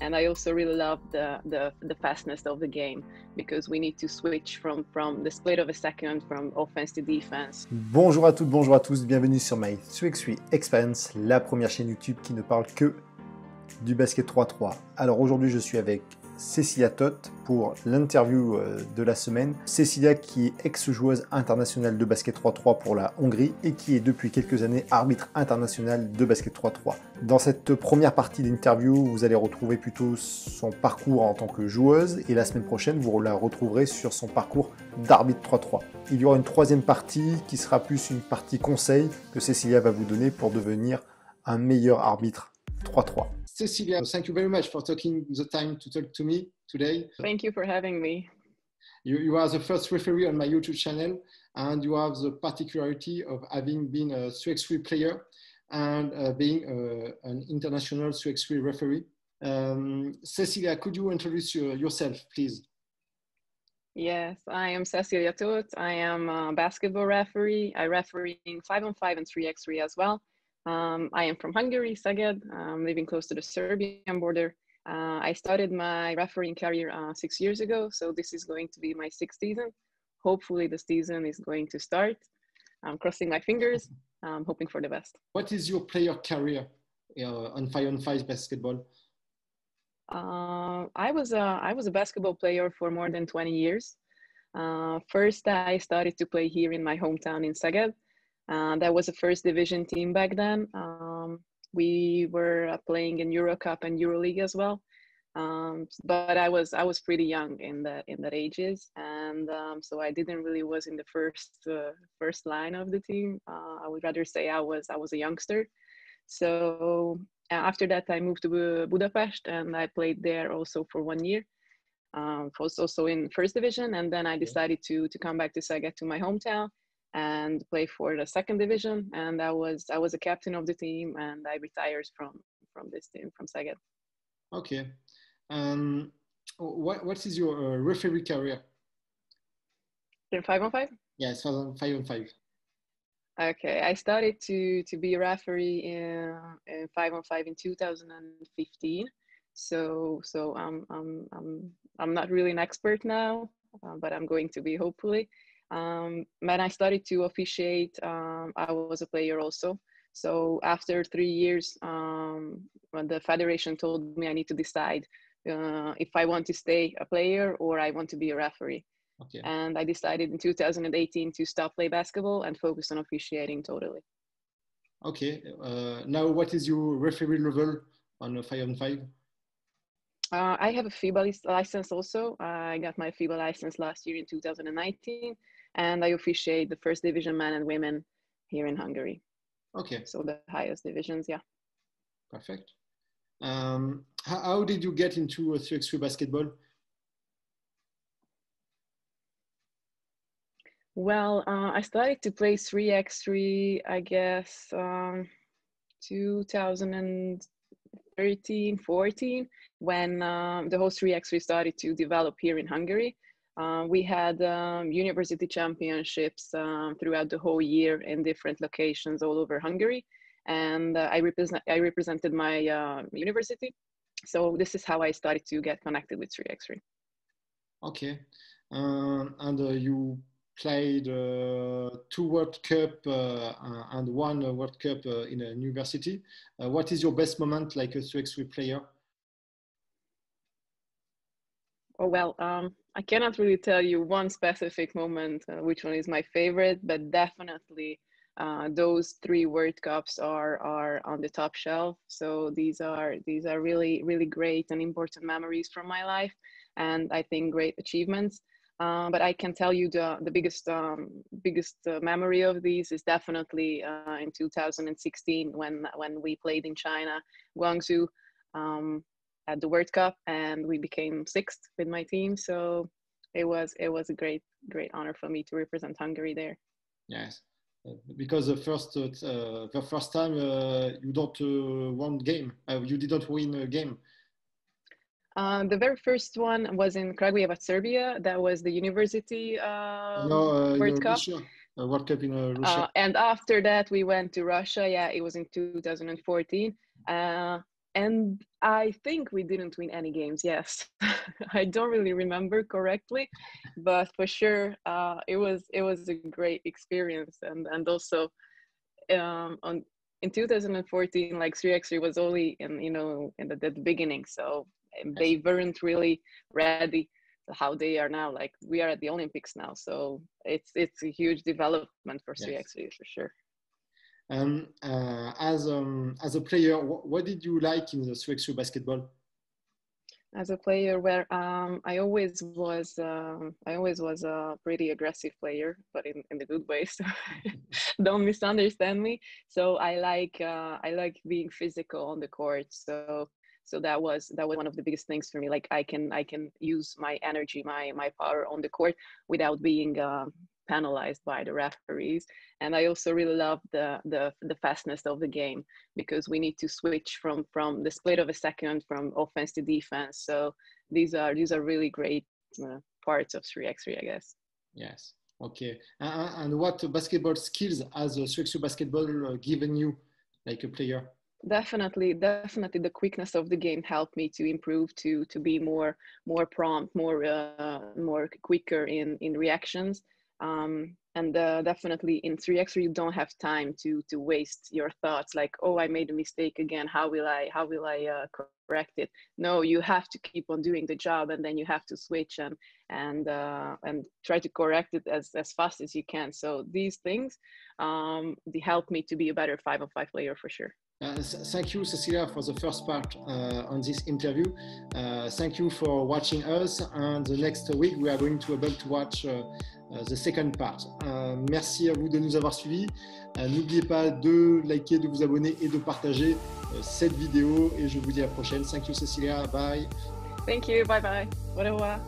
And I also really love the fastness of the game, because we need to switch from the split of a second from offense to defense. Bonjour à toutes, bonjour à tous, bienvenue sur My 3x3 Experience, la première chaîne YouTube qui ne parle que du basket 3-3. Alors aujourd'hui je suis avec Cecilia Toth pour l'interview de la semaine. Cecilia qui est ex-joueuse internationale de basket 3-3 pour la Hongrie et qui est depuis quelques années arbitre international de basket 3-3. Dans cette première partie d'interview, vous allez retrouver plutôt son parcours en tant que joueuse et la semaine prochaine, vous la retrouverez sur son parcours d'arbitre 3-3. Il y aura une troisième partie qui sera plus une partie conseil que Cecilia va vous donner pour devenir un meilleur arbitre 3-3. Cecilia, thank you very much for taking the time to talk to me today. Thank you for having me. You are the first referee on my YouTube channel, and you have the particularity of having been a 3x3 player and being an international 3x3 referee. Cecilia, could you introduce yourself, please? Yes, I am Cecilia Toth. I am a basketball referee. I referee 5-on-5 and 3x3 as well. I am from Hungary, Szeged, living close to the Serbian border. I started my refereeing career 6 years ago, so this is going to be my 6th season. Hopefully the season is going to start. I'm crossing my fingers, hoping for the best. What is your player career on 5-on-5 basketball? I was a basketball player for more than 20 years. First, I started to play here in my hometown in Szeged. That was a first division team back then. We were playing in Euro Cup and EuroLeague as well. But I was pretty young in that ages, and so I didn't really was in the first line of the team. I would rather say I was a youngster. So after that, I moved to Budapest, and I played there also for 1 year. Was also in first division, and then I decided to come back to Szeged, to my hometown, and play for the second division. And I was a captain of the team, and I retired from this team, from Szeged. Okay. What is your referee career? In 5-on-5? Yes, 5-on-5. Okay, I started to be a referee in 5-on-5 in 2015. So I'm not really an expert now, but I'm going to be, hopefully. When I started to officiate, I was a player also. So after 3 years, when the federation told me I need to decide if I want to stay a player or I want to be a referee. Okay. And I decided in 2018 to stop play basketball and focus on officiating totally. Okay. Now, what is your referee level on 5-on-5? I have a FIBA license also. I got my FIBA license last year in 2019, and I officiate the first division men and women here in Hungary. Okay. So the highest divisions, yeah. Perfect. How did you get into 3x3 basketball? Well, I started to play 3x3, I guess, 2013, 14, when the whole 3x3 started to develop here in Hungary. We had university championships throughout the whole year in different locations all over Hungary. And I represented my university. So this is how I started to get connected with 3x3. Okay. And you played 2 World Cup and 1 World Cup in a university. What is your best moment like a 3x3 player? Oh, well, I cannot really tell you one specific moment, which one is my favorite, but definitely those 3 World Cups are on the top shelf. So these are really, really great and important memories from my life, and I think great achievements. But I can tell you the biggest memory of these is definitely in 2016 when we played in China, Guangzhou, at the World Cup, and we became 6th with my team. So it was a great honor for me to represent Hungary there. Yes, because the first time you don't won game. You didn't win a game. The very first one was in Kragujevac, Serbia. That was the university World Cup. Russia, World Cup in Russia. And after that, we went to Russia. Yeah, it was in 2014. And I think we didn't win any games. Yes, I don't really remember correctly, but for sure, it was a great experience. And also, on in 2014, like 3x3 was only in in the beginning, so they weren't really ready to how they are now. Like we are at the Olympics now, so it's a huge development for 3x3 for sure. As a player, what did you like in the 3x3 basketball? As a player, where I always was a pretty aggressive player, but in the good way. So don't misunderstand me. So I like being physical on the court. So that was one of the biggest things for me. Like I can use my energy, my power on the court without being penalized by the referees. And I also really love the fastness of the game, because we need to switch from the split of a second from offense to defense. So these are really great parts of 3x3, I guess. Yes. Okay. And what basketball skills has 3x3 basketball given you, like a player? Definitely the quickness of the game helped me to improve, to be more prompt, more quicker in reactions. And definitely in 3x3 you don't have time to waste your thoughts like, oh, I made a mistake again, how will I correct it? No, you have to keep on doing the job, and then you have to switch and try to correct it as fast as you can. So these things they help me to be a better 5-on-5 player for sure. Thank you, Cecilia, for the first part on this interview. Thank you for watching us, and the next week we are going to be able to watch the second part. Merci à vous de nous avoir suivis. N'oubliez pas de liker, de vous abonner et de partager cette vidéo, et je vous dis à la prochaine. Thank you, Cecilia. Bye. Thank you. Bye bye. Au revoir.